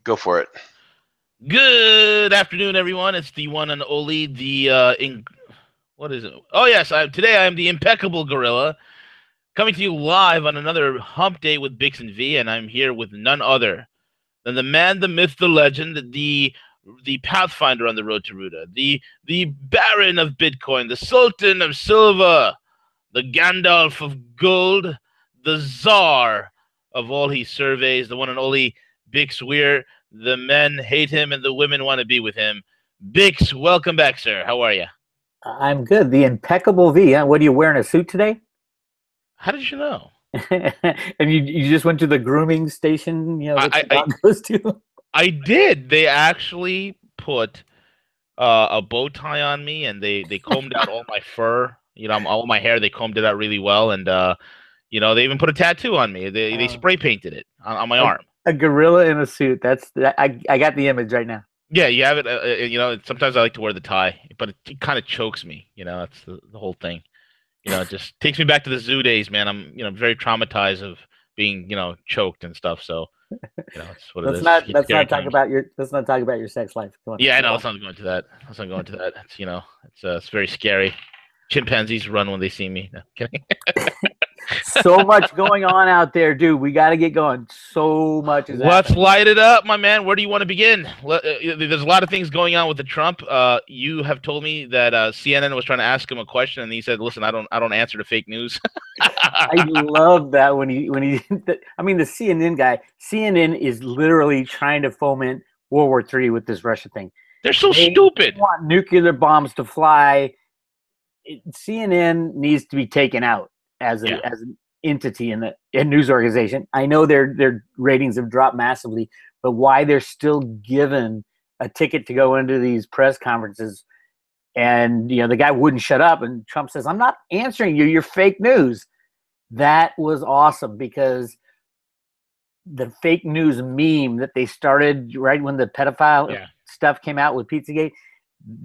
Go for it. Good afternoon, everyone. It's the one and only what is it? Oh yes, today I am the impeccable gorilla, coming to you live on another Hump Day with Bix and V, and I'm here with none other than the man, the myth, the legend, the Pathfinder on the road to Ruta, the Baron of Bitcoin, the Sultan of Silver, the Gandalf of Gold, the Czar of all he surveys, the one and only Bix Weir. The men hate him and the women want to be with him. Bix, welcome back, sir. How are you? I'm good. The impeccable V. Huh? What are you wearing, a suit today? How did you know? And you just went to the grooming station, that the dog goes to? I did. They actually put a bow tie on me, and they combed out all my fur. All my hair. They combed it out really well, and they even put a tattoo on me. They spray painted it on my arm. A gorilla in a suit. I got the image right now. Yeah, you have it. Sometimes I like to wear the tie, but it kind of chokes me. That's the whole thing. It just takes me back to the zoo days, man. I'm very traumatized of being choked and stuff. So that's what it is. Let's not talk about your sex life. Come on. Yeah, I know. Let's not go into that. It's very scary. Chimpanzees run when they see me. No, kidding. So much going on out there, dude. We got to get going. So much is Let's happening. light it up, my man. Where do you want to begin? There's a lot of things going on with the Trump. You have told me that CNN was trying to ask him a question, and he said, "Listen, I don't answer to fake news." I love that when he. I mean, the CNN guy. CNN is literally trying to foment World War III with this Russia thing. They're so stupid. They want nuclear bombs to fly. CNN needs to be taken out as an entity in a news organization. I know their ratings have dropped massively, but why they're still given a ticket to go into these press conferences, and the guy wouldn't shut up, and Trump says, "I'm not answering you. You're fake news." That was awesome, because the fake news meme that they started right when the pedophile stuff came out with Pizzagate,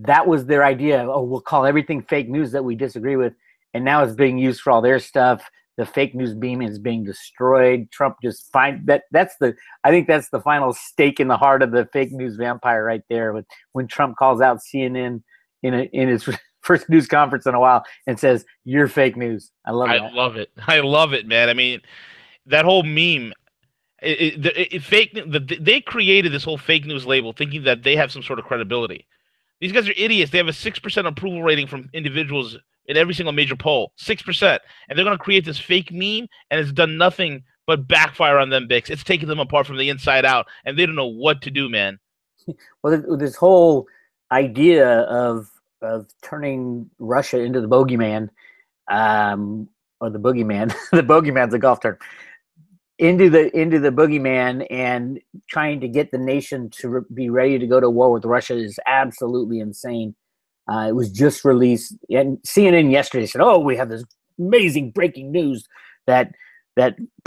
that was their idea. Oh, we'll call everything fake news that we disagree with. And now it's being used for all their stuff. The fake news beam is being destroyed. Trump just I think that's the final stake in the heart of the fake news vampire right there. When Trump calls out CNN in his first news conference in a while and says, "You're fake news." I love it. I love it, man. I mean, that whole meme. They created this whole fake news label thinking that they have some sort of credibility. These guys are idiots. They have a 6% approval rating from individuals in every single major poll. 6%. And they're going to create this fake meme, and it's done nothing but backfire on them, Bix. It's taken them apart from the inside out, and they don't know what to do, man. Well, this whole idea of turning Russia into the bogeyman, or the boogeyman, the bogeyman's a golf term, into the boogeyman, and trying to get the nation to be ready to go to war with Russia is absolutely insane. It was just released, and CNN yesterday said, "Oh, we have this amazing breaking news that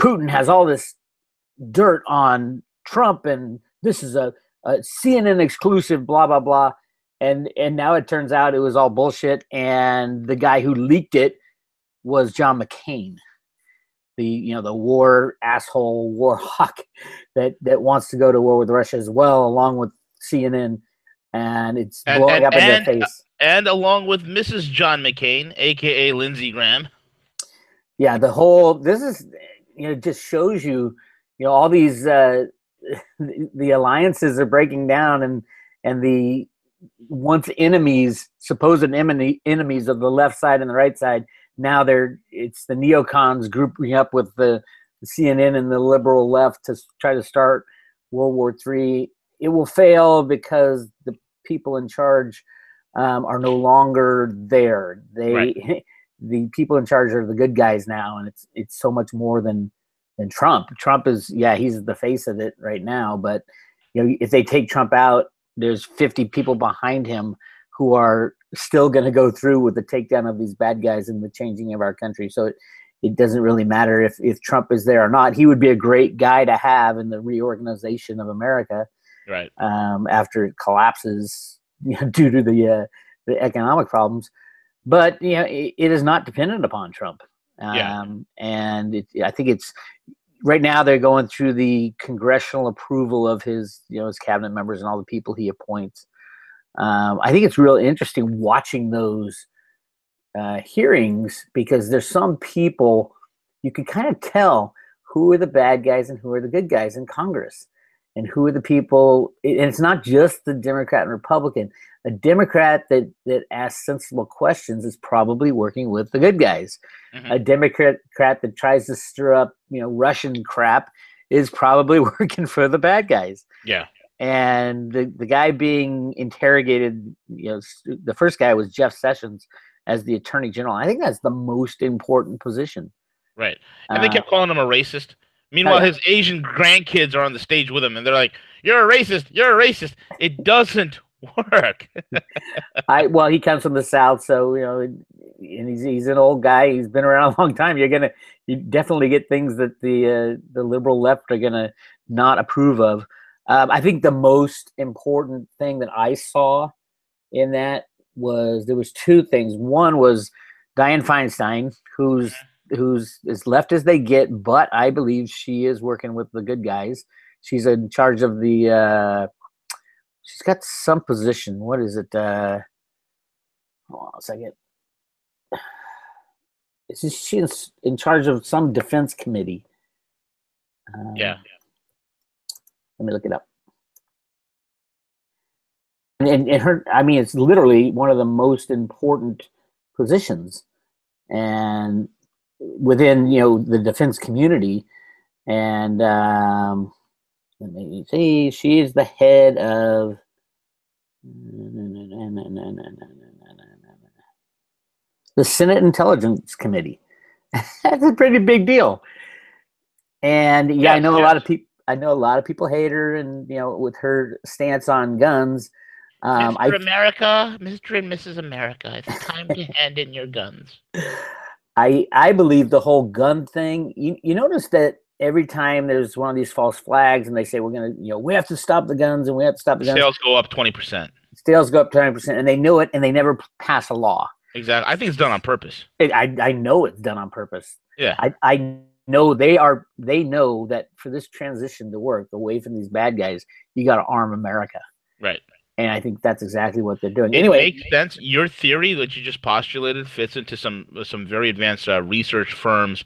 Putin has all this dirt on Trump, and this is a CNN exclusive, blah blah blah." And now it turns out it was all bullshit, and the guy who leaked it was John McCain, the war asshole, war hawk that wants to go to war with Russia as well, along with CNN, and it's blowing up in their face. And along with Mrs. John McCain, aka Lindsey Graham. Yeah, this is just shows you all these the alliances are breaking down, and the once supposed enemies of the left side and the right side. Now it's the neocons grouping up with the CNN and the liberal left to try to start World War III. It will fail because the people in charge are no longer there. The people in charge are the good guys now, and it's so much more than Trump. Trump is he's the face of it right now, but if they take Trump out, there's 50 people behind him who are still going to go through with the takedown of these bad guys and the changing of our country. So it doesn't really matter if Trump is there or not. He would be a great guy to have in the reorganization of America, right? After it collapses due to the economic problems. But it is not dependent upon Trump. And I think right now they're going through the congressional approval of his, his cabinet members and all the people he appoints. I think it's real interesting watching those hearings because there's some people you can kind of tell who are the bad guys and who are the good guys in Congress, and who are the people. And it's not just the Democrat and Republican. A Democrat that asks sensible questions is probably working with the good guys. Mm-hmm. A Democrat that tries to stir up, Russian crap is probably working for the bad guys. Yeah. And the guy being interrogated, the first guy was Jeff Sessions as the Attorney General. I think that's the most important position. Right. And they kept calling him a racist. Meanwhile, his Asian grandkids are on the stage with him, and they're like, "You're a racist. You're a racist." It doesn't work. Well, he comes from the South, so and he's an old guy. He's been around a long time. You definitely get things that the liberal left are gonna not approve of. I think the most important thing that I saw in that was there was two things. One was Dianne Feinstein, who's as left as they get, but I believe she is working with the good guys. She's in charge of the. She's got some position. What is it? Hold on a second. She's in charge of some defense committee. Yeah. Let me look it up. And her, I mean, it's literally one of the most important positions, and within the defense community. And let me see, she is the head of the Senate Intelligence Committee. That's a pretty big deal. And yeah, I know a lot of people. I know a lot of people hate her, and with her stance on guns. Mr. America, Mr. and Mrs. America, it's time to hand in your guns. I believe the whole gun thing. You notice that every time there's one of these false flags, and they say we're gonna, we have to stop the guns, and we have to stop the guns. Sales go up 20%. Sales go up 20%, and they know it, and they never pass a law. Exactly. I think it's done on purpose. I know it's done on purpose. Yeah. I know they know that for this transition to work away from these bad guys, you got to arm America. Right. And I think that's exactly what they're doing. It makes sense. Your theory that you just postulated fits into some very advanced research firms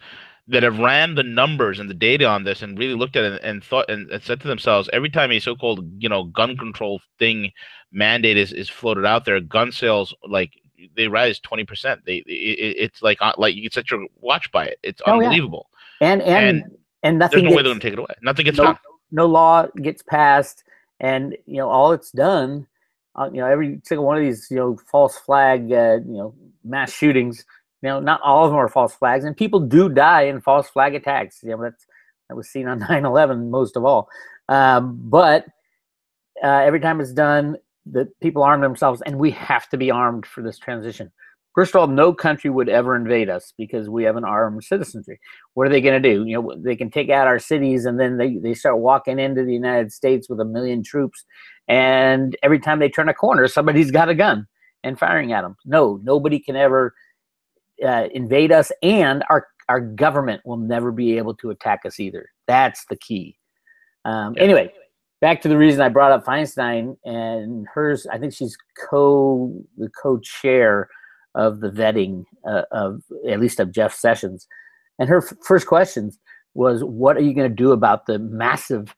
that have ran the numbers and the data on this and really looked at it and thought and said to themselves, every time a so-called gun control thing mandate is floated out there, gun sales they rise 20%. It's like you can set your watch by it. It's unbelievable. Yeah. And nothing. There's no way they're going to take it away. Nothing gets done. No law gets passed. And all it's done, every single one of these false flag mass shootings, not all of them are false flags, and people do die in false flag attacks. That was seen on 9/11 most of all. But every time it's done, the people arm themselves, and we have to be armed for this transition. First of all, no country would ever invade us because we have an armed citizenry. What are they going to do? They can take out our cities, and then they start walking into the United States with 1 million troops. And every time they turn a corner, somebody's got a gun and firing at them. No, nobody can ever invade us, and our government will never be able to attack us either. That's the key. Anyway, back to the reason I brought up Feinstein and hers. I think she's the co-chair of the vetting of at least of Jeff Sessions. And her first question was, what are you going to do about the massive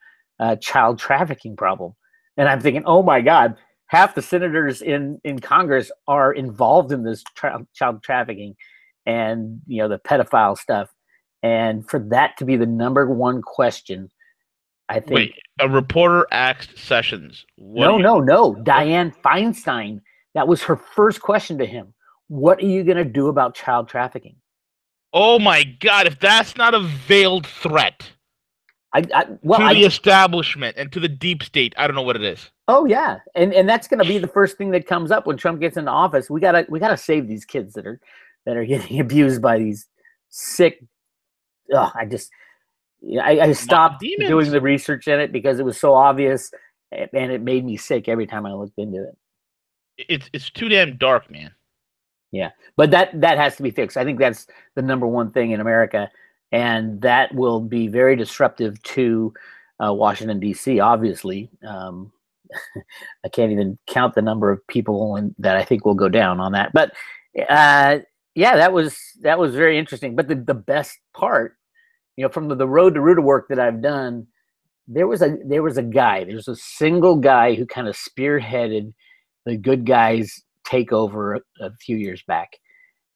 child trafficking problem? And I'm thinking, oh my God, half the senators in Congress are involved in this child trafficking and the pedophile stuff. And for that to be the number one question, I think. Wait, a reporter asked Sessions. No. Dianne Feinstein. That was her first question to him. What are you going to do about child trafficking? Oh my God! If that's not a veiled threat to the establishment and to the deep state, I don't know what it is. Oh yeah, and that's going to be the first thing that comes up when Trump gets into office. We gotta save these kids that are getting abused by these sick. I stopped doing the research in it because it was so obvious, and it made me sick every time I looked into it. It's too damn dark, man. Yeah, but that has to be fixed. I think that's the number one thing in America. and that will be very disruptive to Washington D.C. Obviously, I can't even count the number of people that I think will go down on that. But yeah, that was very interesting. But the best part, from the road to Ruta work that I've done, there was a single guy who kind of spearheaded the good guys takeover a few years back,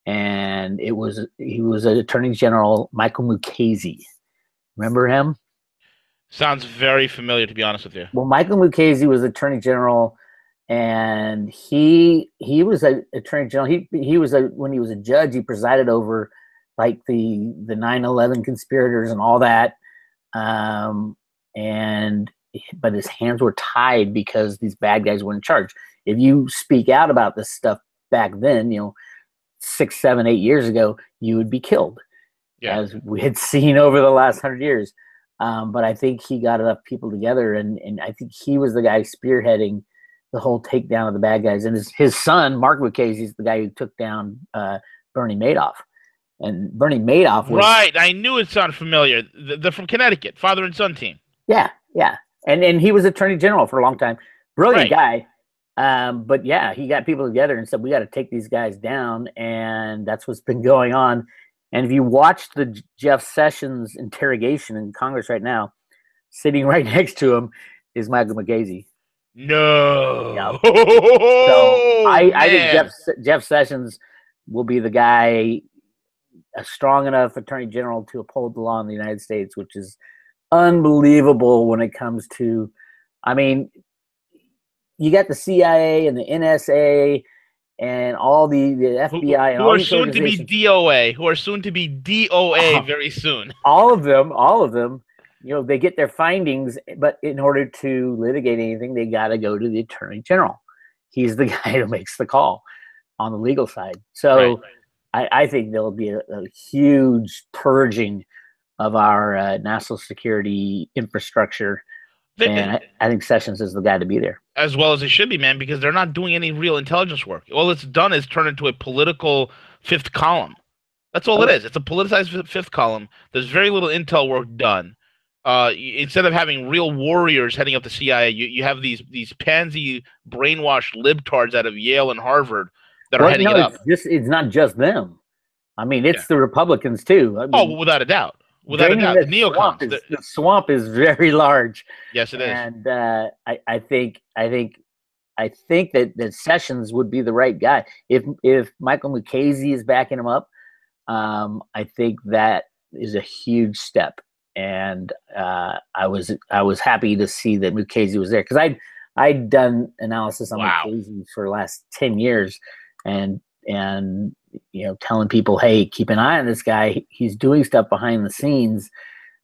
and he was an Attorney General, Michael Mukasey. Remember him? Sounds very familiar, to be honest with you. Well, Michael Mukasey was Attorney General, and he was an Attorney General. He was when he was a judge, he presided over like the 9/11 conspirators and all that. But his hands were tied because these bad guys were in charge. If you speak out about this stuff back then, 6, 7, 8 years ago, you would be killed, as we had seen over the last 100 years. But I think he got enough people together, and I think he was the guy spearheading the whole takedown of the bad guys. And his son, Mark Mukasey, is the guy who took down Bernie Madoff. And Bernie Madoff was... Right, I knew it sounded familiar. They're from Connecticut, father and son team. Yeah. And he was Attorney General for a long time. Brilliant guy. But yeah, he got people together and said, we got to take these guys down. And that's what's been going on. And if you watch the Jeff Sessions interrogation in Congress right now, sitting right next to him is Michael Mukasey. No. Yeah. So I think Jeff Sessions will be the guy, a strong enough Attorney General to uphold the law in the United States, which is unbelievable when it comes to, I mean, you got the CIA and the NSA and all the FBI and who all are these soon to be DOA, who are soon to be DOA very soon. All of them, they get their findings, but in order to litigate anything, they got to go to the Attorney General. He's the guy who makes the call on the legal side. So I think there'll be a huge purging of our national security infrastructure. And I think Sessions is the guy to be there. As well as it should be, man, because they're not doing any real intelligence work. All it's done is turn into a political fifth column. That's all it is. It's a politicized fifth column. There's very little intel work done. Instead of having real warriors heading up the CIA, you have these pansy brainwashed libtards out of Yale and Harvard that are heading it up. It's not just them. I mean, it's the Republicans too. I mean, without a doubt. Without a doubt, the neocons. The swamp is very large. Yes, it is. And I think that Sessions would be the right guy. If Michael Mukasey is backing him up, I think that is a huge step. And I was happy to see that Mukasey was there, because I'd done analysis on Mukasey for the last 10 years, and telling people, hey, keep an eye on this guy. He's doing stuff behind the scenes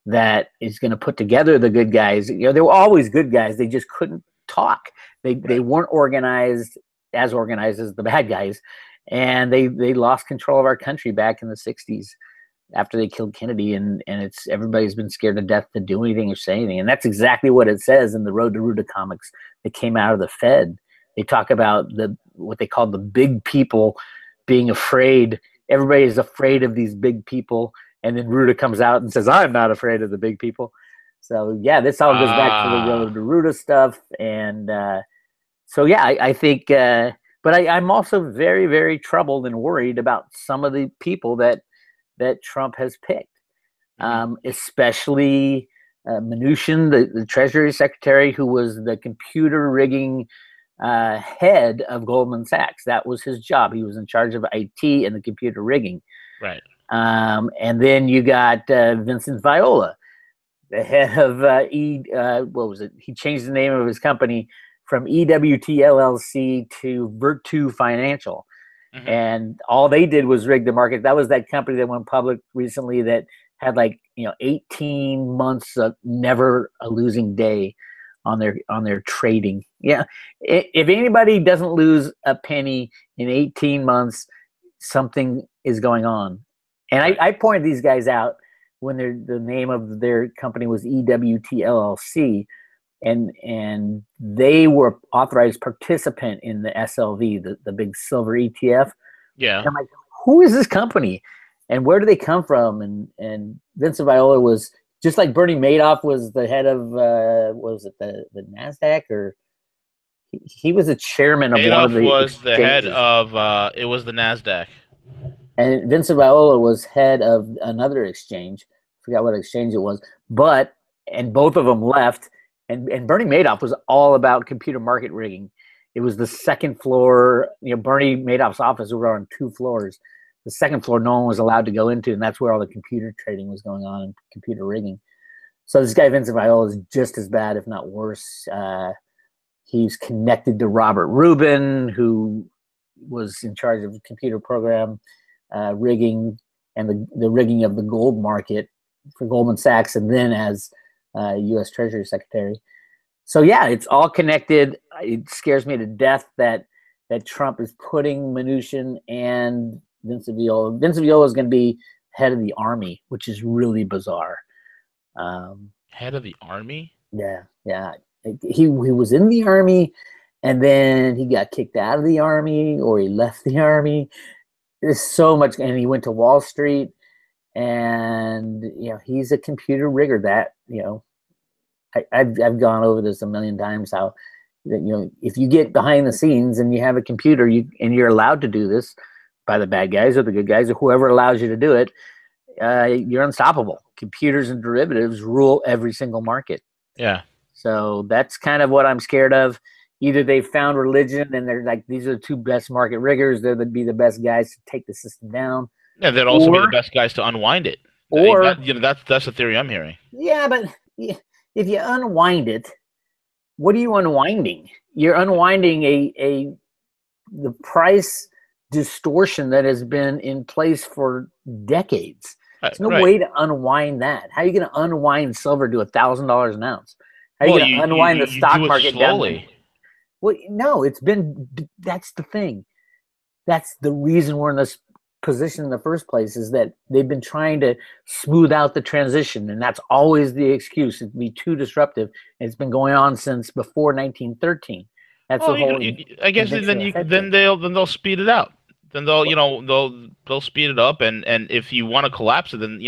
that is going to put together the good guys. There were always good guys. They just couldn't talk. They weren't organized as the bad guys. And they lost control of our country back in the 60s after they killed Kennedy. And everybody's been scared to death to do anything or say anything. And that's exactly what it says in the Road to Ruta comics that came out of the Fed. They talk about what they call the big people being afraid. Everybody is afraid of these big people. And then Ruta comes out and says, I'm not afraid of the big people. So, yeah, this all goes back to the Road to Ruta stuff. And so, yeah, I think but I'm also very, very troubled and worried about some of the people that Trump has picked, especially Mnuchin, the Treasury Secretary, who was the computer rigging head of Goldman Sachs. That was his job. He was in charge of IT and the computer rigging. Right. And then you got Vincent Viola, the head of what was it? He changed the name of his company from EWT LLC to Virtu Financial. Mm-hmm. And all they did was rig the market. That was that company that went public recently that had 18 months of never a losing day on their trading. Yeah. If anybody doesn't lose a penny in 18 months, something is going on. And I pointed these guys out when the name of their company was EWT LLC, and they were authorized participant in the SLV, the big silver ETF. Yeah. And I'm like, who is this company? and where do they come from? And Vincent Viola was just like Bernie Madoff was the head of what was it, the Nasdaq, or he was a chairman of one of Madoff the was the head exchanges, of it was the Nasdaq. and Vincent Viola was head of another exchange. I forgot what exchange it was, but and both of them left. And Bernie Madoff was all about computer market rigging. It was the second floor. Bernie Madoff's office was on 2 floors. The second floor, no one was allowed to go into, and that's where all the computer trading was going on and computer rigging. So this guy Vincent Viola is just as bad, if not worse. He's connected to Robert Rubin, who was in charge of the computer program rigging and the rigging of the gold market for Goldman Sachs, and then as U.S. Treasury Secretary. So yeah, it's all connected. It scares me to death that Trump is putting Mnuchin and Vincent Viola. Vincent Viola is going to be head of the army, which is really bizarre. Head of the army? Yeah. He was in the army, and then he got kicked out of the army, or he left the army. There's so much, and he went to Wall Street, and he's a computer rigger. That I've gone over this a million times. How that if you get behind the scenes and you have a computer, and you're allowed to do this by the bad guys or the good guys or whoever allows you to do it, you're unstoppable. Computers and derivatives rule every single market. Yeah. So that's kind of what I'm scared of. Either they've found religion and they're like, these are the two best market riggers. They'll be the best guys to take the system down. Yeah, they'd also be the best guys to unwind it. Or that's the theory I'm hearing. Yeah, but if you unwind it, what are you unwinding? You're unwinding the price distortion that has been in place for decades. There's no way to unwind that. How are you going to unwind silver to $1,000 an ounce? How are you going to unwind the stock market slowly? Well, no, that's the thing. That's the reason we're in this position in the first place, is that they've been trying to smooth out the transition, and that's always the excuse. It'd be too disruptive. And it's been going on since before 1913. That's the whole. I guess then they'll speed it out. Then they'll speed it up, and if you want to collapse it, then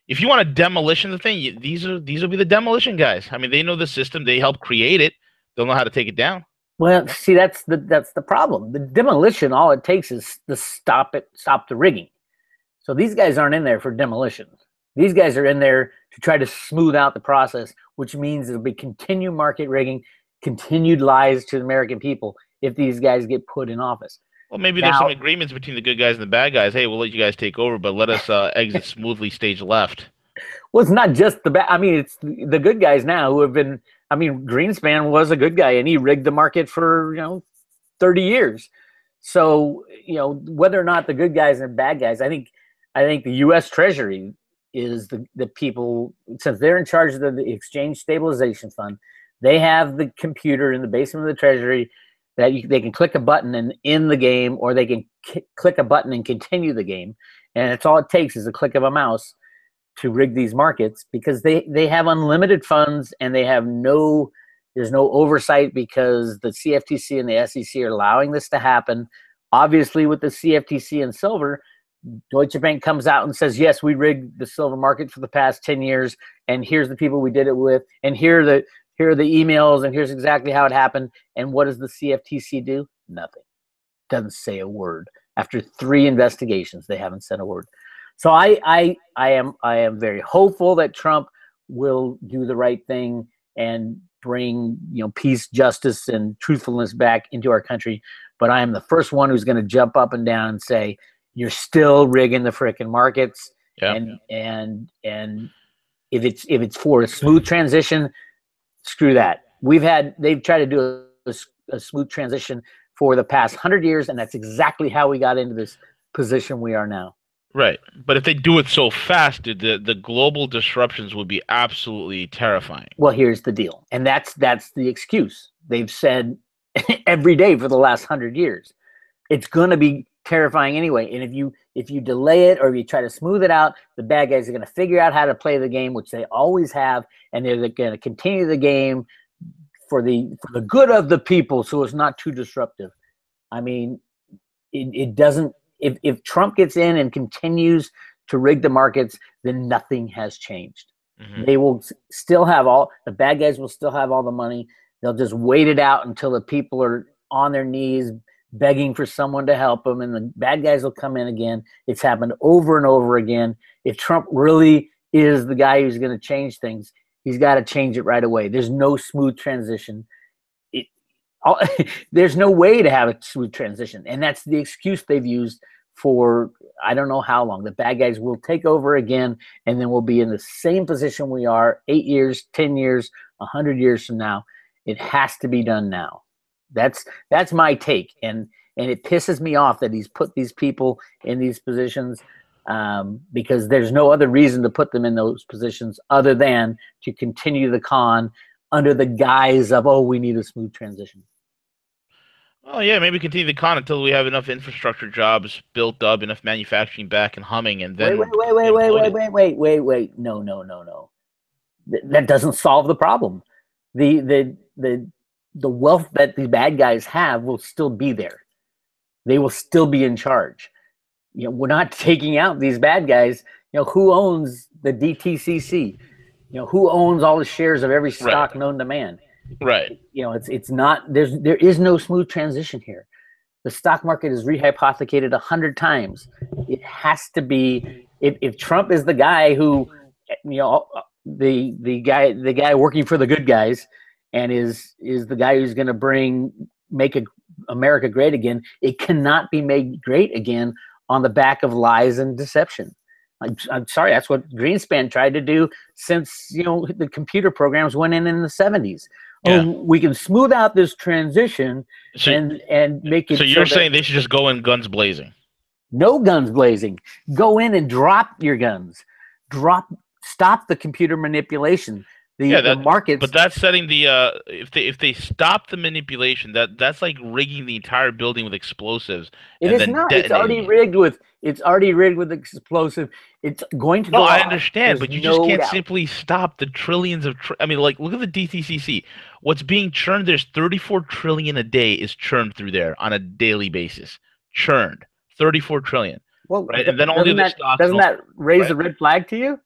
if you want to demolition the thing, these will be the demolition guys. I mean, they know the system. They help create it. They'll know how to take it down. Well, see, that's the problem. The demolition, all it takes is to stop the rigging. So these guys aren't in there for demolition. These guys are in there to try to smooth out the process, which means it'll be continued market rigging, continued lies to the American people if these guys get put in office. Well, maybe there's some agreements between the good guys and the bad guys. Hey, we'll let you guys take over, but let us exit smoothly stage left. Well, it's not just the bad. I mean, it's the good guys now who have been. I mean, Greenspan was a good guy, and he rigged the market for 30 years. So whether or not the good guys and bad guys, I think the U.S. Treasury is the people, since they're in charge of the Exchange Stabilization Fund. They have the computer in the basement of the Treasury that they can click a button and end the game, or they can click a button and continue the game. And it's all it takes is a click of a mouse to rig these markets, because they have unlimited funds, and there's no oversight, because the CFTC and the SEC are allowing this to happen. Obviously, with the CFTC and silver, Deutsche Bank comes out and says, yes, we rigged the silver market for the past 10 years, and here's the people we did it with, and here are the emails, and here's exactly how it happened. And what does the CFTC do? Nothing. Doesn't say a word. After 3 investigations, they haven't said a word. So I am very hopeful that Trump will do the right thing and bring peace, justice, and truthfulness back into our country. But I am the first one who's going to jump up and down and say, you're still rigging the frickin' markets. Yeah. And if it's for a smooth transition, screw that. They've tried to do a smooth transition for the past 100 years, and that's exactly how we got into this position we are now. Right. But if they do it so fast, the global disruptions would be absolutely terrifying. Well, here's the deal. And that's the excuse. They've said every day for the last 100 years. It's going to be terrifying anyway. And if you delay it, or if you try to smooth it out, the bad guys are going to figure out how to play the game, which they always have, and they're going to continue the game for the good of the people, so it's not too disruptive. I mean, it doesn't if Trump gets in and continues to rig the markets, then nothing has changed. Mm-hmm. They will still have the bad guys will still have all the money. They'll just wait it out until the people are on their knees begging for someone to help them, and the bad guys will come in again. It's happened over and over again. If Trump really is the guy who's going to change things, he's got to change it right away. There's no smooth transition. There's no way to have a smooth transition, and that's the excuse they've used for I don't know how long. The bad guys will take over again, and then we'll be in the same position we are 8 years, 10 years, 100 years from now. It has to be done now. That's my take, and it pisses me off that he's put these people in these positions, because there's no other reason to put them in those positions other than to continue the con under the guise of, oh, we need a smooth transition. Oh yeah, maybe continue the con until we have enough infrastructure jobs built up, enough manufacturing back and humming, and then wait. No. That doesn't solve the problem. The wealth that the bad guys have will still be there. They will still be in charge. We're not taking out these bad guys. Who owns the DTCC? Who owns all the shares of every stock known to man? Right. It's not, there is no smooth transition here. The stock market is rehypothecated 100 times. It has to be, if Trump is the guy who, the guy working for the good guys, and is the guy who's going to make America great again, it cannot be made great again on the back of lies and deception. I'm sorry, that's what Greenspan tried to do since the computer programs went in the 70s. Yeah. Oh, we can smooth out this transition and make it. So you're saying they should just go in guns blazing? No guns blazing. Go in and drop your guns. Stop the computer manipulation. The markets. But that's setting the if they stop the manipulation, that's like rigging the entire building with explosives. It is not. It's already rigged with explosive. It's going to go off. I understand, but you just can't simply stop the trillions of I mean, like, look at the DTCC. What's being churned? There's 34 trillion a day is churned through there on a daily basis. Churned 34 trillion. Well, right, and then only the stock. Doesn't that raise a red flag to you?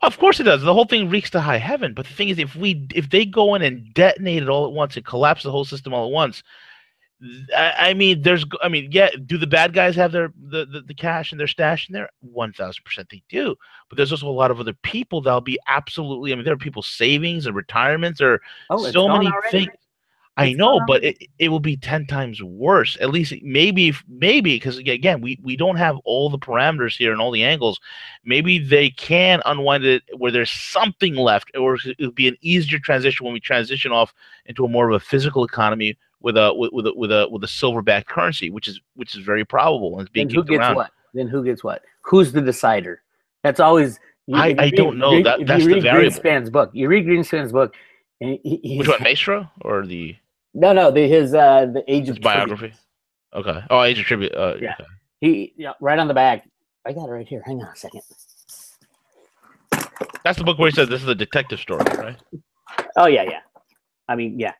Of course it does. The whole thing reeks to high heaven. But the thing is, if they go in and detonate it all at once and collapse the whole system all at once, do the bad guys have the cash and their stash in there? 1,000% they do. But there's also a lot of other people that'll be absolutely. There are people's savings and retirements or so many things. I know, but it will be 10 times worse. At least maybe because again, we don't have all the parameters here and all the angles. Maybe they can unwind it where there's something left, or it'll be an easier transition when we transition off into a more of a physical economy with a silver-backed currency, which is very probable and it's being kicked around. Then who gets what? Who's the decider? That's always. I don't know. That's the variable. You read Greenspan's book. Which one, Maestro or the? No, his the Age of biography. Okay. Oh, Age of Tribute. Yeah. Okay. Right on the back. I got it right here. Hang on a second. That's the book where he says this is a detective story, right? Oh yeah. I mean, yeah.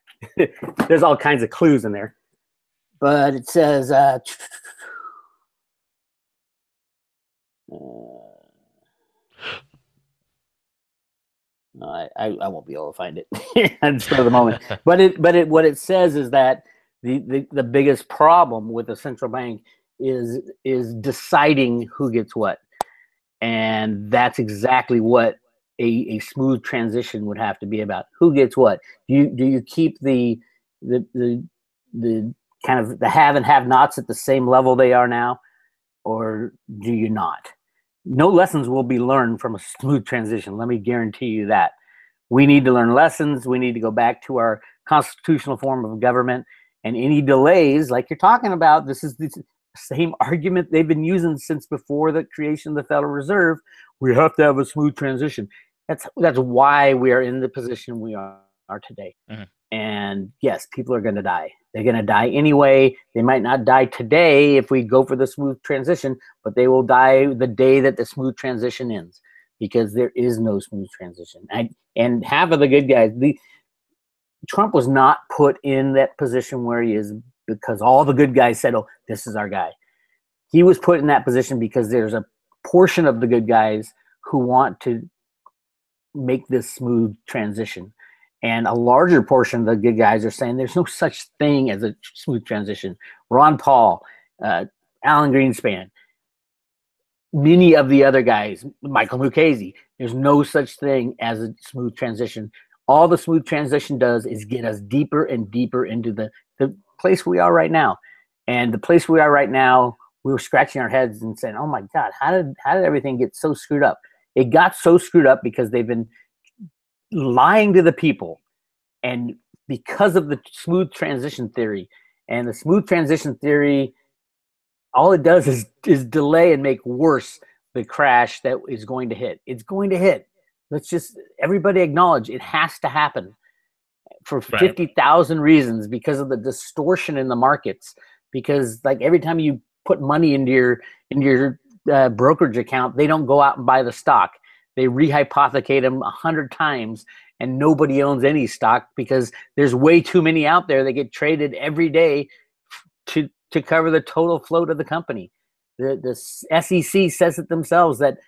There's all kinds of clues in there, but it says. I won't be able to find it for the moment. But what it says is that the biggest problem with the central bank is deciding who gets what, and that's exactly what a smooth transition would have to be about. Who gets what? Do you keep the kind of the have and have-nots at the same level they are now, or do you not? No lessons will be learned from a smooth transition. Let me guarantee you that. We need to learn lessons. We need to go back to our constitutional form of government. And any delays, like you're talking about, this is the same argument they've been using since before the creation of the Federal Reserve. We have to have a smooth transition. That's why we are in the position we are today. Mm-hmm. And yes, people are going to die. They're going to die anyway. They might not die today if we go for the smooth transition, but they will die the day that the smooth transition ends, because there is no smooth transition. And half of the good guys, Trump was not put in that position where he is because all the good guys said, oh, this is our guy. he was put in that position because there's a portion of the good guys who want to make this smooth transition. And a larger portion of the good guys are saying there's no such thing as a smooth transition. Ron Paul, Alan Greenspan, many of the other guys, Michael Mukasey, there's no such thing as a smooth transition. All the smooth transition does is get us deeper and deeper into the place we are right now. And the place we are right now, we were scratching our heads and saying, oh my God, how did everything get so screwed up? It got so screwed up because they've been lying to the people. And because of the smooth transition theory, and the smooth transition theory, all it does is delay and make worse the crash that is going to hit. It's going to hit. Let's just, everybody acknowledge it has to happen for 50,000 reasons, because of the distortion in the markets. Because like every time you put money into your brokerage account, they don't go out and buy the stock. They rehypothecate them 100 times, and nobody owns any stock because there's way too many out there that get traded every day to cover the total float of the company. The SEC says it themselves that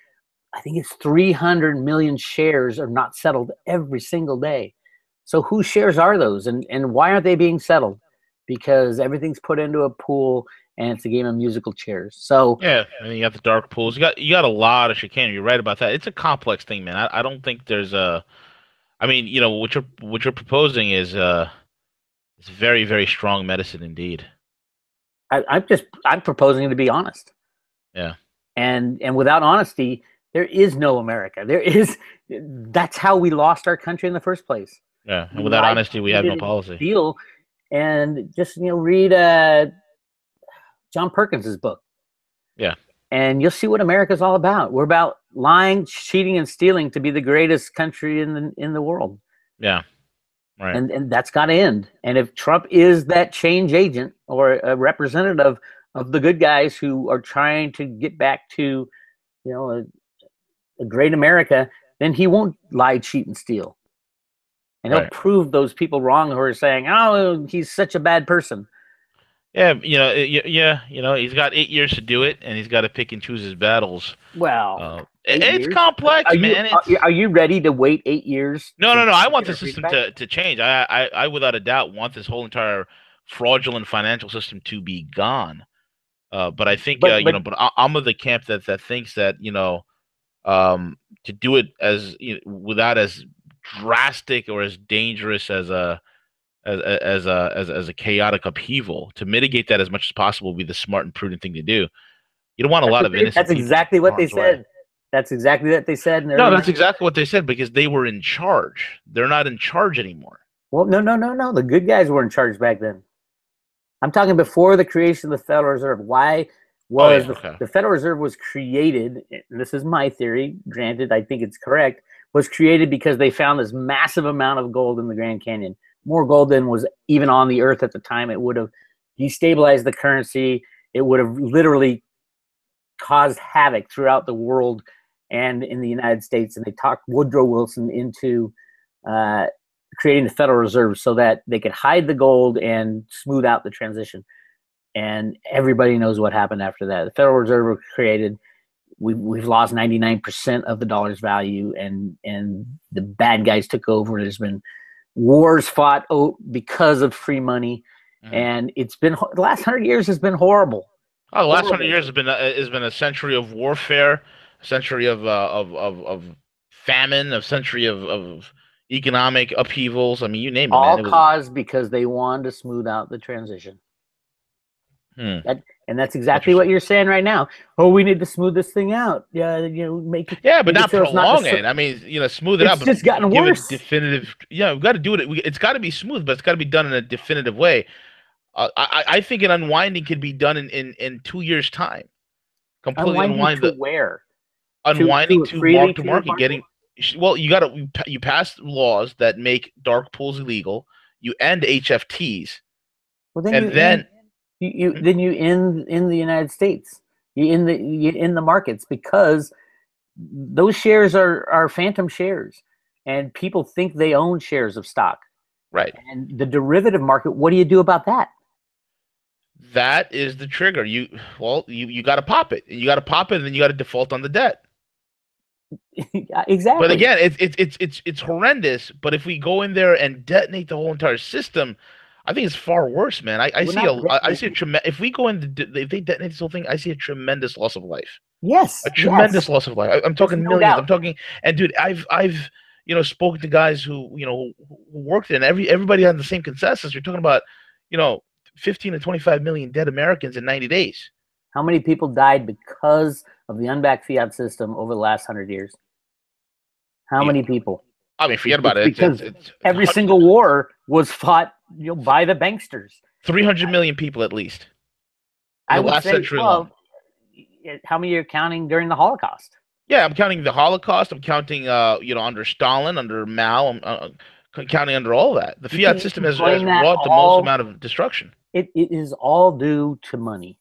I think it's 300 million shares are not settled every single day. So whose shares are those, and why aren't they being settled? Because everything's put into a pool, and it's a game of musical chairs. So yeah, and you got the dark pools. You got a lot of chicanery. You're right about that. It's a complex thing, man. I don't think there's a. I mean, what you're proposing is it's very, very strong medicine indeed. I'm proposing to be honest. Yeah. And without honesty, there is no America. That's how we lost our country in the first place. Yeah, and without honesty, we have no policy. Deal, and just read John Perkins's book. Yeah. And you'll see what America's all about. We're about lying, cheating, and stealing to be the greatest country in the world. Yeah. Right. And that's got to end. And if Trump is that change agent or a representative of the good guys who are trying to get back to, a great America, then he won't lie, cheat, and steal. And he'll prove those people wrong who are saying, "Oh, he's such a bad person." Yeah, he's got 8 years to do it, and he's got to pick and choose his battles. Well, it's complex, man. Are you ready to wait 8 years? No. I want the system to change. I, without a doubt, want this whole entire fraudulent financial system to be gone. But I think, but I'm of the camp that thinks that, to do it as without as drastic or as dangerous as a chaotic upheaval, to mitigate that as much as possible would be the smart and prudent thing to do. You don't want a lot of innocent. That's exactly what they said. That's exactly what they said. No, that's exactly what they said, because they were in charge. They're not in charge anymore. Well, no. The good guys were in charge back then. I'm talking before the creation of the Federal Reserve. Why was the Federal Reserve was created? And this is my theory. Granted, I think it's correct. Was created because they found this massive amount of gold in the Grand Canyon. More gold than was even on the earth at the time. It would have destabilized the currency. It would have literally caused havoc throughout the world and in the United States. And they talked Woodrow Wilson into creating the Federal Reserve so that they could hide the gold and smooth out the transition. And everybody knows what happened after that. The Federal Reserve was created. We've lost 99% of the dollar's value, and the bad guys took over. There's been wars fought because of free money, and it's been the last 100 years has been horrible. Oh, the last 100 years has been a century of warfare, a century of famine, a century of economic upheavals. I mean, you name it. All caused because they wanted to smooth out the transition. And that's exactly what you're saying right now. Oh, we need to smooth this thing out. Yeah, make it. Yeah, but not prolong it. I mean, smooth it out. It's just gotten worse. Definitive. Yeah, we've got to do it. It's got to be smooth, but it's got to be done in a definitive way. I think an unwinding could be done in 2 years' time. Completely unwind to where? Unwinding to market, getting. Well, you pass laws that make dark pools illegal. You end HFTs. Well, then you end in the United States. You in the markets, because those shares are phantom shares, and people think they own shares of stock. Right. And the derivative market, what do you do about that? That is the trigger. You got to pop it. You got to pop it, and then you got to default on the debt. Yeah, But exactly. again, it's horrendous. But if we go in there and detonate the whole entire system, I think it's far worse, man. I We're see not I see a tremendous. If we go in, if they detonate this whole thing, I see a tremendous loss of life. A Yes, tremendous yes. loss of life. I'm There's talking no millions. doubt. I'm talking, and dude, I've spoken to guys who worked in everybody had the same consensus. You're talking about, you know, 15 to 25 million dead Americans in 90 days. How many people died because of the unbacked fiat system over the last 100 years? How Yeah, many people? I mean, forget about It's it. because It's every hundreds of single war was fought, by the banksters. 300 million people at least in I the would last say, century alone. well, how many are counting during the Holocaust? Yeah, I'm counting the Holocaust. I'm counting, under Stalin, under Mao. I'm counting under all that. The fiat You system can has blame that wrought the most all. amount of destruction. It is all due to money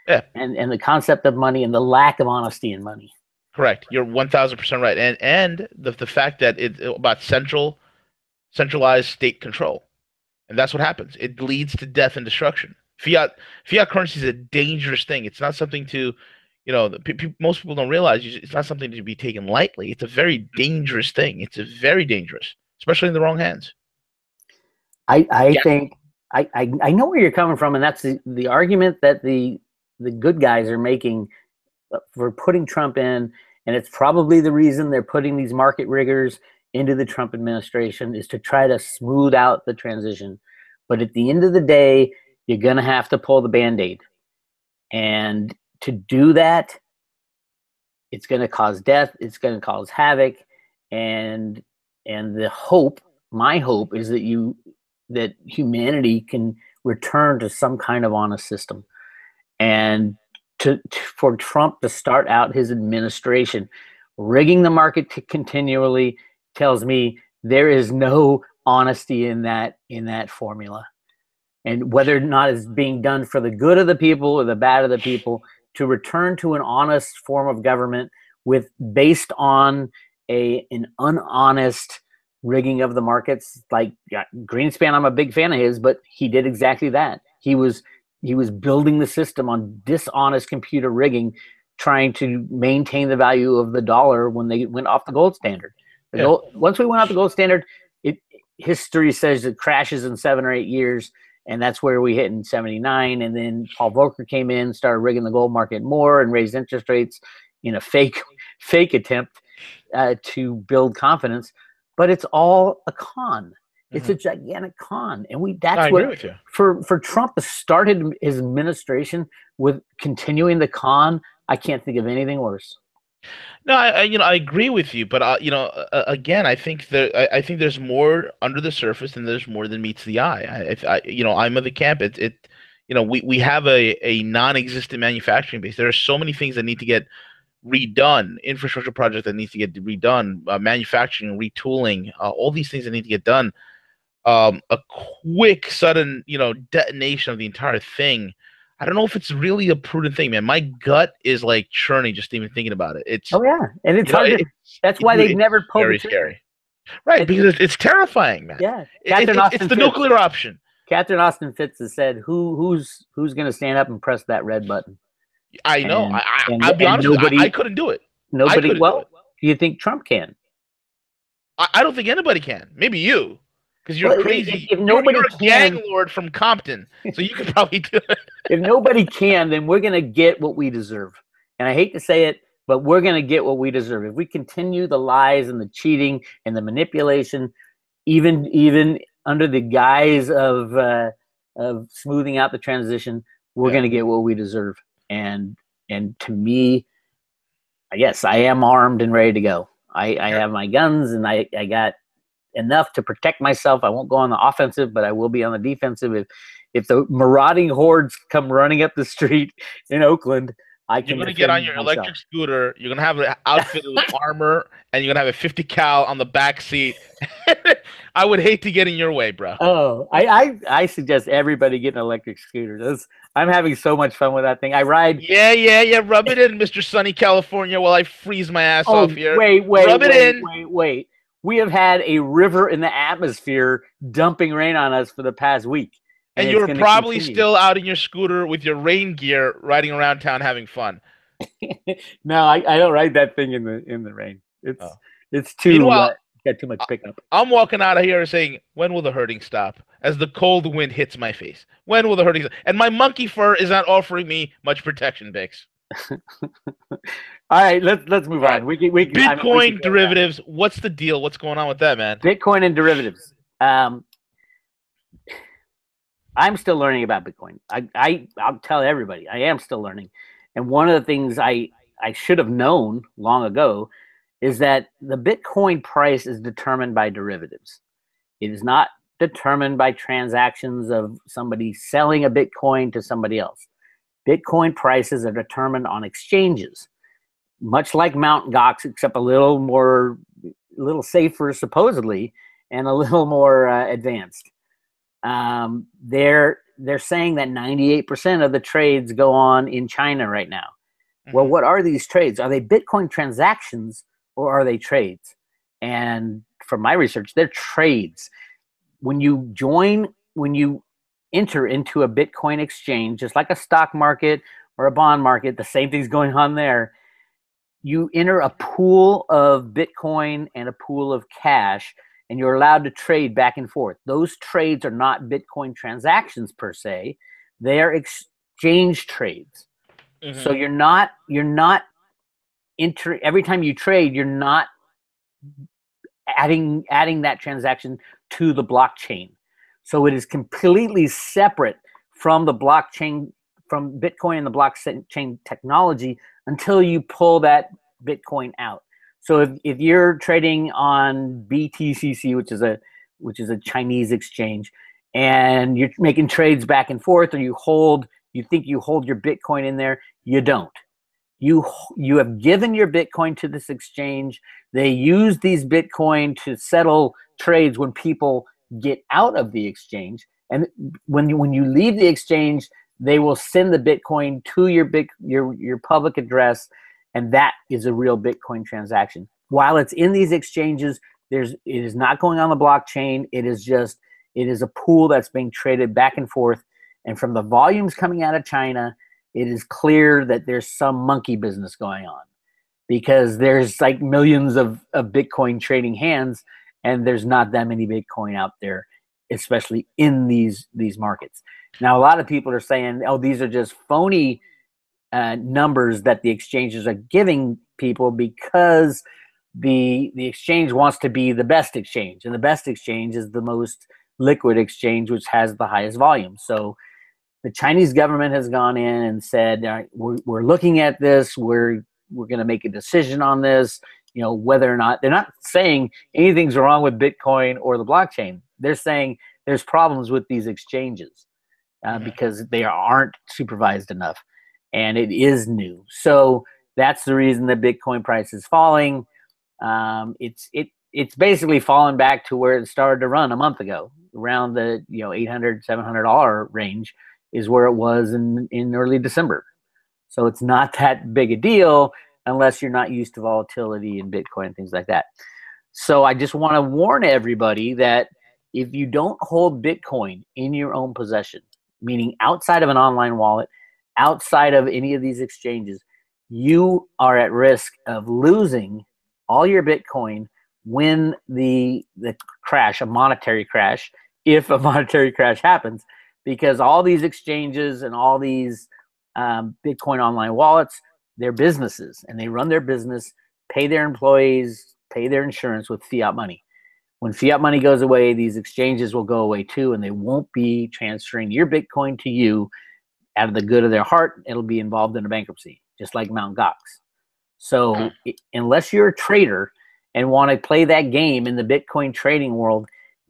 Yeah, and the concept of money and the lack of honesty in money. correct. You're 1,000% right. And the fact that it's about centralized state control, and that's what happens. It leads to death and destruction. Fiat currency is a dangerous thing. It's not something to, most people don't realize it's not something to be taken lightly. It's a very dangerous thing. It's a very dangerous, especially in the wrong hands. I Yeah. think I know where you're coming from, and that's the argument that the good guys are making for putting Trump in, and it's probably the reason they're putting these market riggers into the Trump administration is to try to smooth out the transition. But at the end of the day, you're going to have to pull the Band-Aid. And to do that, it's going to cause death, it's going to cause havoc, and the hope, my hope is that humanity can return to some kind of honest system. And for Trump to start out his administration rigging the market continually tells me there is no honesty in that formula. And whether or not it's being done for the good of the people or the bad of the people, to return to an honest form of government with based on an unhonest rigging of the markets. Like, yeah, Greenspan, I'm a big fan of his, but he did exactly that. He was building the system on dishonest computer rigging, trying to maintain the value of the dollar when they went off the gold standard. Yeah. Once we went off the gold standard, history says it crashes in 7 or 8 years, and that's where we hit in 79. And then Paul Volcker came in, started rigging the gold market more, and raised interest rates in a fake attempt to build confidence. But it's all a con. It's Hmm. a gigantic con, and I that's agree what with you. for Trump to start his administration with continuing the con. I can't think of anything worse. No, I agree with you, but again, I think there's more under the surface, and there's more than meets the eye. I'm of the camp. We have a non-existent manufacturing base. There are so many things that need to get redone, infrastructure projects that needs to get redone, manufacturing, retooling, all these things that need to get done. A quick, sudden, detonation of the entire thing. I don't know if it's really a prudent thing, man. My gut is like churning just even thinking about it. It's Oh yeah, and it's you know, hard to. it, That's it, why they've it's never pulled the very trigger. scary, right? It's, Because it's terrifying, man. yeah, Catherine It's Austin the Fitts. nuclear option. Catherine Austin Fitts has said, who's going to stand up and press that red button?" I know. And I'll be honest with you. I nobody, couldn't do it. I nobody. couldn't do Well, it. do you think Trump can? I don't think anybody can. Maybe you, because you're Well, crazy. if You're nobody a gang can, lord from Compton, so you could probably do it. if nobody can, then we're going to get what we deserve. And I hate to say it, but we're going to get what we deserve if we continue the lies and the cheating and the manipulation, even under the guise of smoothing out the transition. We're Yeah. going to get what we deserve. And to me, yes, I am armed and ready to go. I have my guns, and I got enough to protect myself. I won't go on the offensive, but I will be on the defensive. If the marauding hordes come running up the street in Oakland, I You're can gonna get on defend your myself. electric scooter. You're gonna have it outfitted with armor, and you're gonna have a 50 cal on the back seat. I would hate to get in your way, bro. Oh, I suggest everybody get an electric scooter. I'm having so much fun with that thing. I ride. Yeah. Rub it in, Mr. Sunny California, while I freeze my ass off Oh, here. wait, Rub it in. wait. We have had a river in the atmosphere dumping rain on us for the past week. and And it's you're going to probably continue. still out in your scooter with your rain gear riding around town having fun. No, I don't ride that thing in the rain. Oh. It's too Meanwhile, got too much I- pickup. I'm walking out of here saying, when will the hurting stop? As the cold wind hits my face. When will the hurting stop? And my monkey fur is not offering me much protection, Bix. All right, let's move All right. on. We can I mean we could Bitcoin go down derivatives. What's the deal? What's going on with that, man? Bitcoin and derivatives. I'm still learning about Bitcoin. I'll tell everybody I am still learning. And one of the things I should have known long ago is that the Bitcoin price is determined by derivatives. It is not determined by transactions of somebody selling a Bitcoin to somebody else. Bitcoin prices are determined on exchanges, much like Mt. Gox, except a little safer supposedly, and a little more advanced. They're saying that 98% of the trades go on in China right now. Well, Hmm. what are these trades? Are they Bitcoin transactions or are they trades? And from my research, they're trades. When you enter into a Bitcoin exchange, just like a stock market or a bond market, the same thing's going on there. You enter a pool of Bitcoin and a pool of cash, and you're allowed to trade back and forth. Those trades are not Bitcoin transactions per se; they are exchange trades. So Hmm. you're not every time you trade, you're not adding that transaction to the blockchain. So it is completely separate from the blockchain, from Bitcoin and the blockchain technology until you pull that Bitcoin out. So if you're trading on BTCC, which is a Chinese exchange, and you're making trades back and forth, or you think you hold your Bitcoin in there, you don't. You have given your Bitcoin to this exchange. They use these Bitcoin to settle trades when people get out of the exchange, and when you leave the exchange, they will send the Bitcoin to your public address, and that is a real Bitcoin transaction. While it's in these exchanges, it is not going on the blockchain. It is a pool that's being traded back and forth, and from the volumes coming out of China, it is clear that there's some monkey business going on because there's like millions of Bitcoin trading hands, and there's not that many Bitcoin out there, especially in these markets. Now, a lot of people are saying, "Oh, these are just phony numbers that the exchanges are giving people because the exchange wants to be the best exchange, and the best exchange is the most liquid exchange, which has the highest volume." So the Chinese government has gone in and said, all right, we're looking at this. We're going to make a decision on this. Whether or not they're not saying anything's wrong with Bitcoin or the blockchain. They're saying there's problems with these exchanges Hmm. because they aren't supervised enough, and it is new. So that's the reason the Bitcoin price is falling. It's basically fallen back to where it started to run a month ago, around the $800-$700 range is where it was in early December. So it's not that big a deal unless you're not used to volatility in Bitcoin and things like that. So I just want to warn everybody that if you don't hold Bitcoin in your own possession, meaning outside of an online wallet, outside of any of these exchanges, you are at risk of losing all your Bitcoin when the crash, a monetary crash, if a monetary crash happens, because all these exchanges and all these Bitcoin online wallets, they're businesses and they run their business, pay their employees, pay their insurance with fiat money. When fiat money goes away, these exchanges will go away too, and they won't be transferring your Bitcoin to you out of the good of their heart. It'll be involved in a bankruptcy, just like Mt. Gox. Huh. So unless you're a trader and want to play that game in the Bitcoin trading world,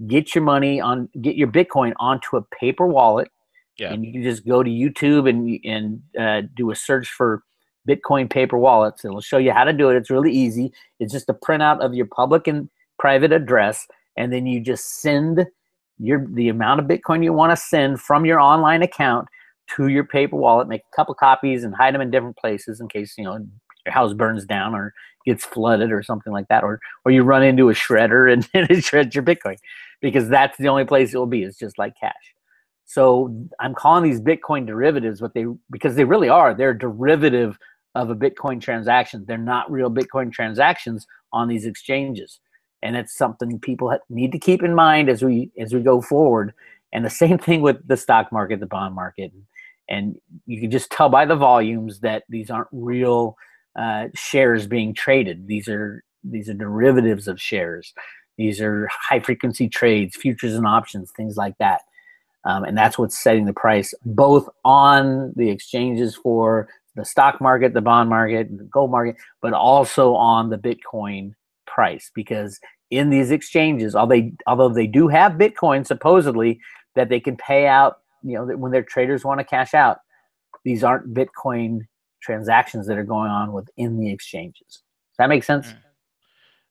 get your Bitcoin onto a paper wallet, Yeah. and you can just go to YouTube and do a search for Bitcoin paper wallets. It'll show you how to do it. It's really easy. It's just a printout of your public and private address, and then you just send the amount of Bitcoin you want to send from your online account to your paper wallet. Make a couple copies and hide them in different places in case your house burns down or gets flooded or something like that, or you run into a shredder and it shreds your Bitcoin, because that's the only place it will be. It's just like cash. So I'm calling these Bitcoin derivatives because they really are. They're a derivative of a Bitcoin transaction. They're not real Bitcoin transactions on these exchanges. And it's something people need to keep in mind as we go forward. And the same thing with the stock market, the bond market. And you can just tell by the volumes that these aren't real shares being traded. These are derivatives of shares. These are high frequency trades, futures and options, things like that. And that's what's setting the price both on the exchanges for the stock market, the bond market, the gold market, but also on the Bitcoin price. Because in these exchanges, although they do have Bitcoin supposedly that they can pay out, when their traders want to cash out, these aren't Bitcoin transactions that are going on within the exchanges. Does that make sense?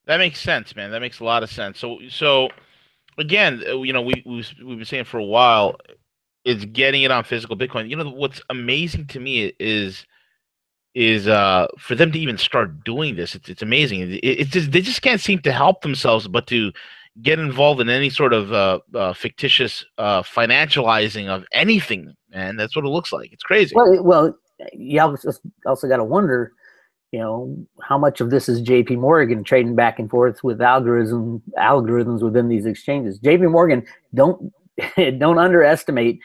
That makes sense, man. That makes a lot of sense. So again, we've been saying for a while, it's getting it on physical Bitcoin. What's amazing to me is for them to even start doing this. It's amazing. It's just they just can't seem to help themselves but to get involved in any sort of fictitious financializing of anything, man. That's what it looks like. It's crazy. Well, you also got to wonder, how much of this is JP Morgan trading back and forth with algorithms within these exchanges. JP Morgan, don't underestimate.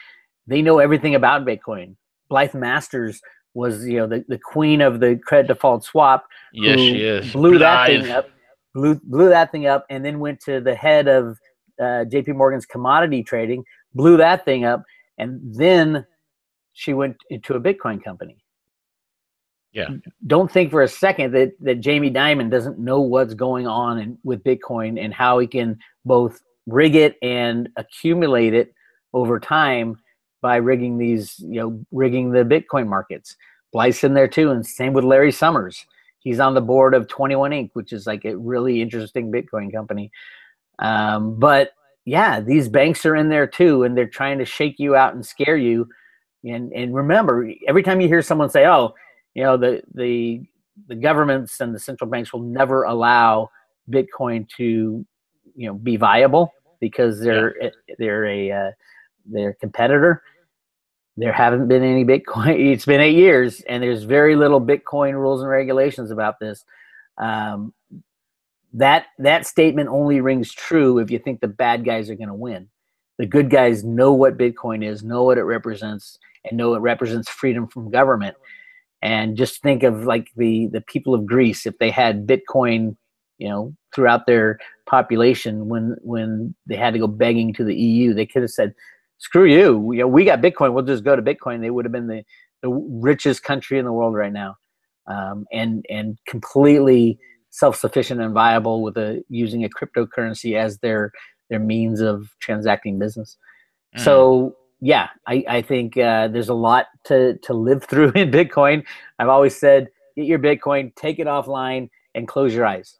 They know everything about Bitcoin. Blythe Masters was, the queen of the credit default swap. Yes, she is. Blew that thing up, and then went to the head of JP Morgan's commodity trading, blew that thing up, and then she went into a Bitcoin company. Yeah. Don't think for a second that Jamie Dimon doesn't know what's going on with Bitcoin and how he can both rig it and accumulate it over time by rigging rigging the Bitcoin markets. Blythe's in there too, and same with Larry Summers. He's on the board of 21 Inc., which is like a really interesting Bitcoin company. But yeah, these banks are in there too, and they're trying to shake you out and scare you. And remember, every time you hear someone say, "Oh, the governments and the central banks will never allow Bitcoin to be viable because they're a competitor," there haven't been any Bitcoin. It's been 8 years, and there's very little Bitcoin rules and regulations about this. That statement only rings true if you think the bad guys are going to win. The good guys know what Bitcoin is, know what it represents, and know it represents freedom from government. And just think of like the people of Greece, if they had Bitcoin, throughout their population, when they had to go begging to the EU, they could have said, "Screw you! We got Bitcoin. We'll just go to Bitcoin." They would have been the richest country in the world right now, and completely self-sufficient and viable with using a cryptocurrency as their means of transacting business. So yeah, I think there's a lot to live through in Bitcoin. I've always said, get your Bitcoin, take it offline, and close your eyes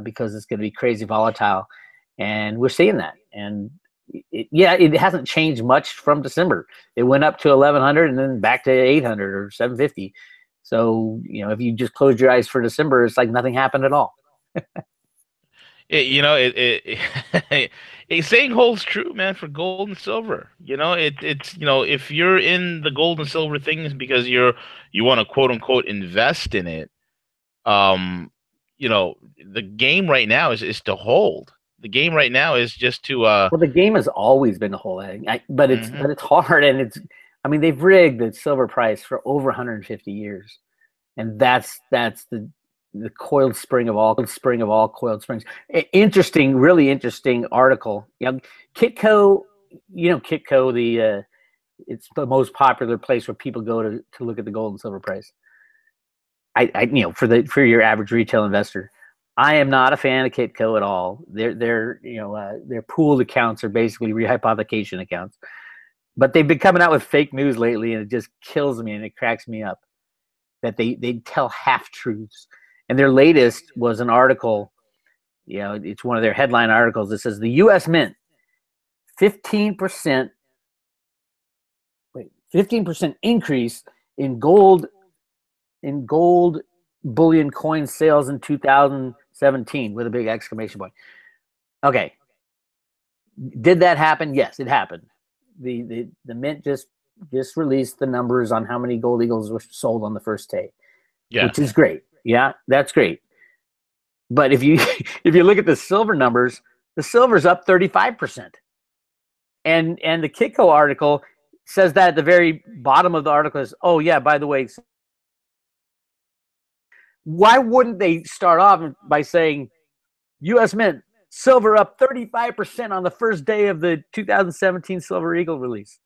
because it's going to be crazy volatile, and we're seeing that. And it hasn't changed much from December. It went up to 1100 and then back to 800 or 750. So if you just closed your eyes for December, it's like nothing happened at all. A saying holds true, man, for gold and silver. It's if you're in the gold and silver things because you want to quote unquote invest in it, the game right now is to hold. The game right now is just to well, the game has always been to hold, but it's hard, and they've rigged the silver price for over 150 years, and that's the coiled spring of all coiled springs. Really interesting article. Kitco, Kitco, it's the most popular place where people go to look at the gold and silver price. For your average retail investor, I am not a fan of Kitco at all. Their pooled accounts are basically rehypothecation accounts, but they've been coming out with fake news lately, and it just kills me and it cracks me up that they tell half truths. And their latest was an article, it's one of their headline articles that says the U.S. Mint 15% increase in gold bullion coin sales in 2017 with a big exclamation point. Okay. Did that happen? Yes, it happened. the mint just released the numbers on how many gold eagles were sold on the first day, which is Yes. great. Yeah, that's great. But if you if you look at the silver numbers, the silver's up 35%. And the Kitco article says that at the very bottom of the article is, oh yeah, by the way, why wouldn't they start off by saying U.S. Mint silver up 35% on the first day of the 2017 Silver Eagle release?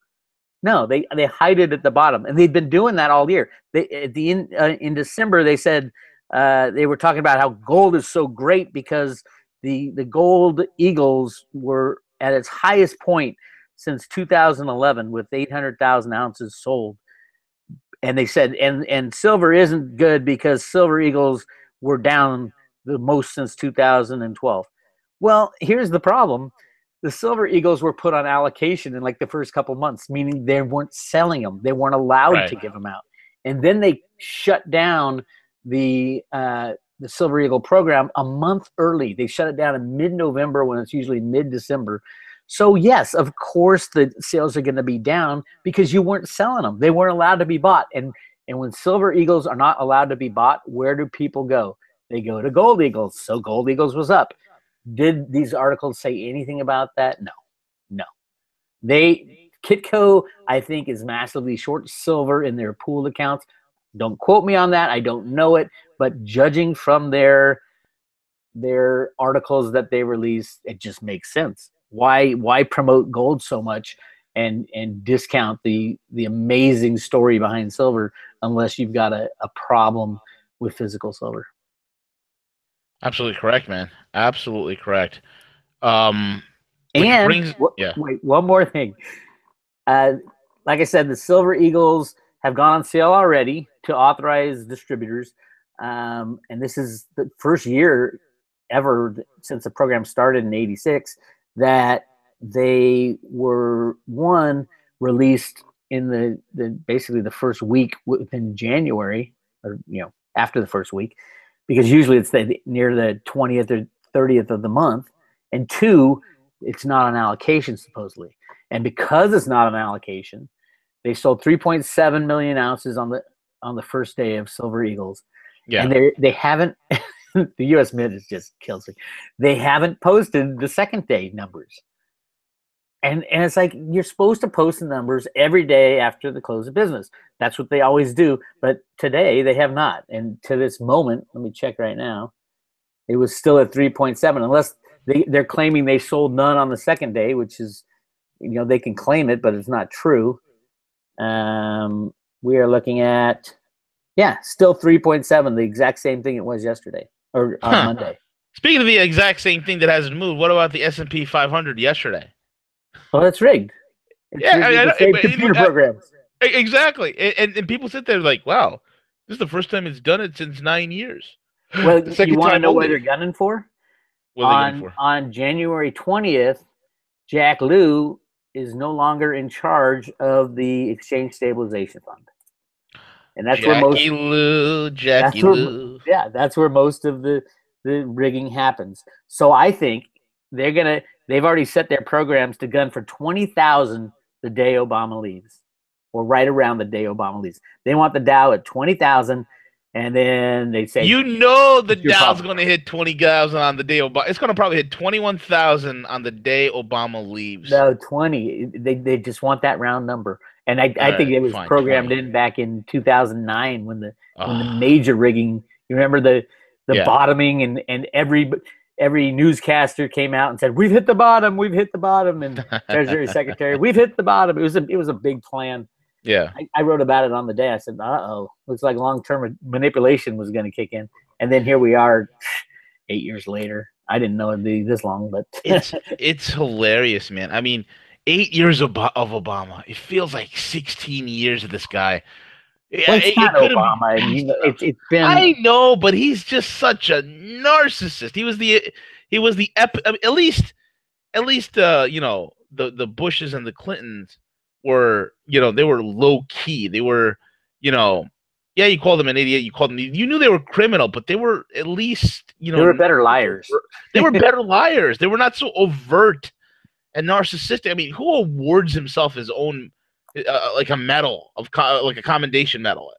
No, they hide it at the bottom, and they've been doing that all year. They in December they said they were talking about how gold is so great because the gold eagles were at its highest point since 2011 with 800,000 ounces sold, and they said and silver isn't good because silver eagles were down the most since 2012. Well, here's the problem. The silver eagles were put on allocation in like the first couple months, meaning they weren't selling them. They weren't allowed Right. to give them out. And then they shut down the silver eagle program a month early. They shut it down in mid-November when it's usually mid-December. So yes, of course the sales are going to be down because you weren't selling them. They weren't allowed to be bought. And when silver eagles are not allowed to be bought, where do people go? They go to gold eagles. So gold eagles was up. Did these articles say anything about that? No, no. Kitco, I think, is massively short silver in their pooled accounts. Don't quote me on that. I don't know it, but judging from their articles that they release, it just makes sense. Why promote gold so much and discount the amazing story behind silver unless you've got a problem with physical silver? Absolutely correct, man. Absolutely correct. Which And brings, yeah, wait, one more thing. Like I said, the Silver Eagles have gone on sale already to authorized distributors. And this is the first year ever since the program started in '86 that they were released in the basically the first week within January, or after the first week, because usually it's near the 20th or 30th of the month. And two, it's not on allocation supposedly. And because it's not on allocation, they sold 3.7 million ounces on the first day of Silver Eagles. yeah. And they haven't the U.S. Mint is just kills me. They haven't posted the second day numbers. And it's like you're supposed to post the numbers every day after the close of business. That's what they always do. But today they have not. And to this moment, let me check right now, it was still at 3.7, unless they're claiming they sold none on the second day, which is, they can claim it, but it's not true. We are looking at, still 3.7, the exact same thing it was yesterday or on Monday. Speaking of the exact same thing that hasn't moved, what about the S&P 500 yesterday? Well, that's rigged. It's rigged with the same computer programs. Exactly. And people sit there like, wow, this is the first time it's done it since 9 years. Well, The second you want to time know what only. they're gunning for? What are they gunning for? On January 20th, Jack Lew is no longer in charge of the Exchange Stabilization Fund. And that's Jackie Lou. that's where most of the rigging happens. So I think they've already set their programs to gun for 20,000 the day Obama leaves, or right around the day Obama leaves. They want the Dow at 20,000, and then they say, the Dow's going to hit 20,000 on the day Obama. It's going to probably hit 21,000 on the day Obama leaves. No, 20. They just want that round number. And I think it was programmed 20. In back in 2009 when the major rigging. You remember the bottoming, and every newscaster came out and said, "We've hit the bottom, and Treasury Secretary, "We've hit the bottom." It was a big plan. Yeah, I wrote about it on the day. I said, looks like long-term manipulation was going to kick in, and then here we are, 8 years later. I didn't know it'd be this long, but it's hilarious, man. I mean, 8 years of Obama. It feels like 16 years of this guy. Well, it's not Obama. It's been. I know, but he's just such a narcissist. He was the at least the Bushes and the Clintons were, they were low key. They were, you called them an idiot. You knew they were criminal, but they were at least, they were better liars. They were better liars. They were not so overt and narcissistic. I mean, who awards himself his own, like a medal of like a commendation medal?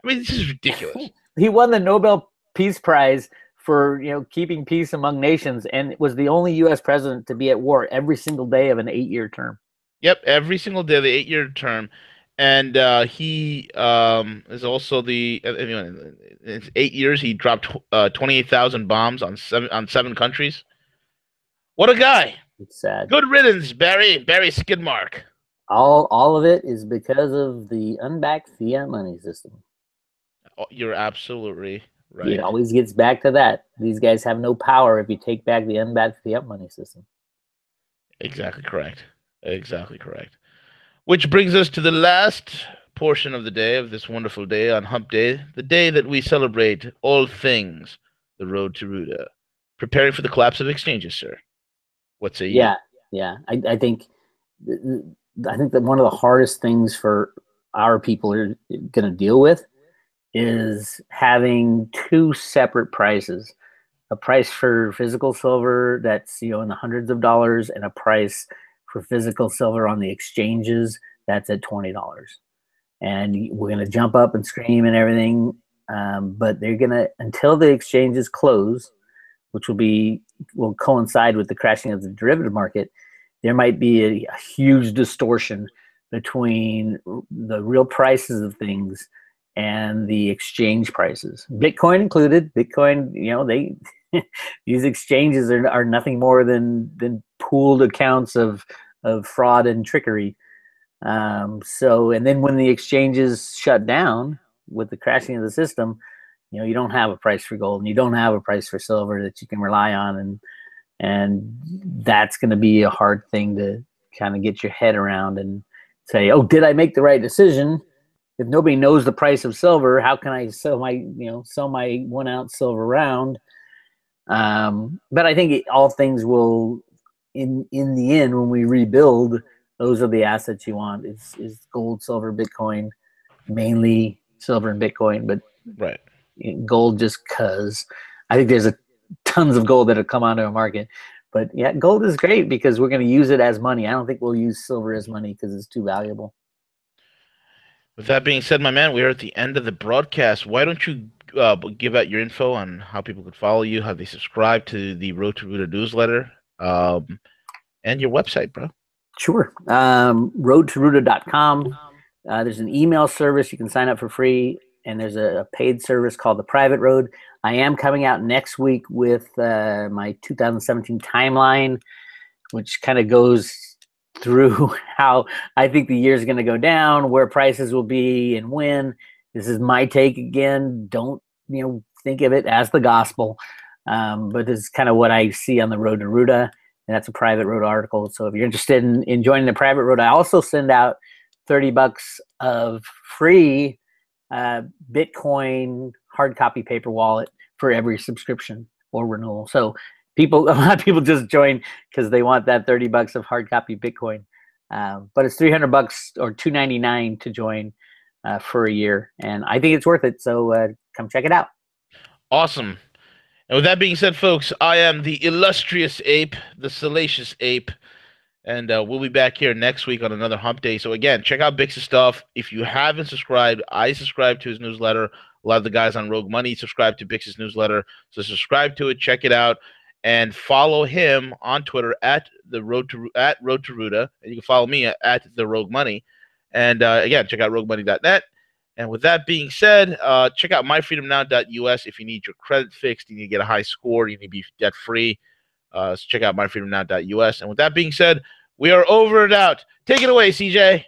I mean, this is ridiculous. He won the Nobel Peace Prize for keeping peace among nations, and was the only U.S. president to be at war every single day of an 8-year term. Yep, every single day of the 8-year term, and he is also the in 8 years he dropped 28,000 bombs on seven countries. What a guy! It's sad. Good riddance, Barry Skidmark. All of it is because of the unbacked fiat money system. Oh, you're absolutely right. It always gets back to that. These guys have no power if you take back the unbacked fiat money system. Exactly correct. Exactly correct. Which brings us to the last portion of the day, of this wonderful day on Hump Day, the day that we celebrate all things the road to Ruda. Preparing for the collapse of exchanges, sir. What say you? Yeah. I think that one of the hardest things for our people are going to deal with is having two separate prices. A price for physical silver that's in the hundreds of dollars, and a price for physical silver on the exchanges that's at $20. And we're going to jump up and scream and everything, but they're going to, until the exchanges close, which will coincide with the crashing of the derivative market, there might be a huge distortion between the real prices of things and the exchange prices, Bitcoin included. Bitcoin, they these exchanges are nothing more than pooled accounts of fraud and trickery. And then when the exchanges shut down with the crashing of the system, you don't have a price for gold, and you don't have a price for silver that you can rely on, and that's going to be a hard thing to kind of get your head around and say, oh, did I make the right decision? If nobody knows the price of silver, how can I sell my 1 ounce silver round? But I think all things will, in the end, when we rebuild, those are the assets you want. Is gold, silver, Bitcoin, mainly silver and Bitcoin, but right, gold just because I think there's tons of gold that have come onto a market. But yeah, gold is great because we're going to use it as money. I don't think we'll use silver as money because it's too valuable. With that being said, my man, we are at the end of the broadcast. Why don't you give out your info on how people could follow you, how they subscribe to the Road to Ruda newsletter, and your website, bro? Sure. Roadtoruda.com. There's an email service you can sign up for free, and there's a paid service called the Private Road. I am coming out next week with my 2017 timeline, which kind of goes through how I think the year is going to go down, where prices will be, and when. This is my take again. Don't think of it as the gospel, but this is kind of what I see on the Road to Ruda, and that's a Private Road article. So if you're interested in joining the Private Road, I also send out $30 of free Bitcoin hard copy paper wallet for every subscription or renewal. So a lot of people just join because they want that $30 of hard copy Bitcoin, but it's $300 or $299 to join for a year, and I think it's worth it. So come check it out. Awesome. And with that being said, folks, I am the illustrious ape, the salacious ape, and we'll be back here next week on another Hump Day. So again, check out Bix's stuff. If you haven't subscribed, I subscribe to his newsletter. A lot of the guys on Rogue Money subscribe to Bix's newsletter. So subscribe to it, check it out, and follow him on Twitter at Road to Ruda, and you can follow me at the Rogue Money. And again, check out roguemoney.net. And with that being said, check out myfreedomnow.us if you need your credit fixed, you need to get a high score, you need to be debt free. So check out myfreedomnow.us. And with that being said, we are over and out. Take it away, CJ.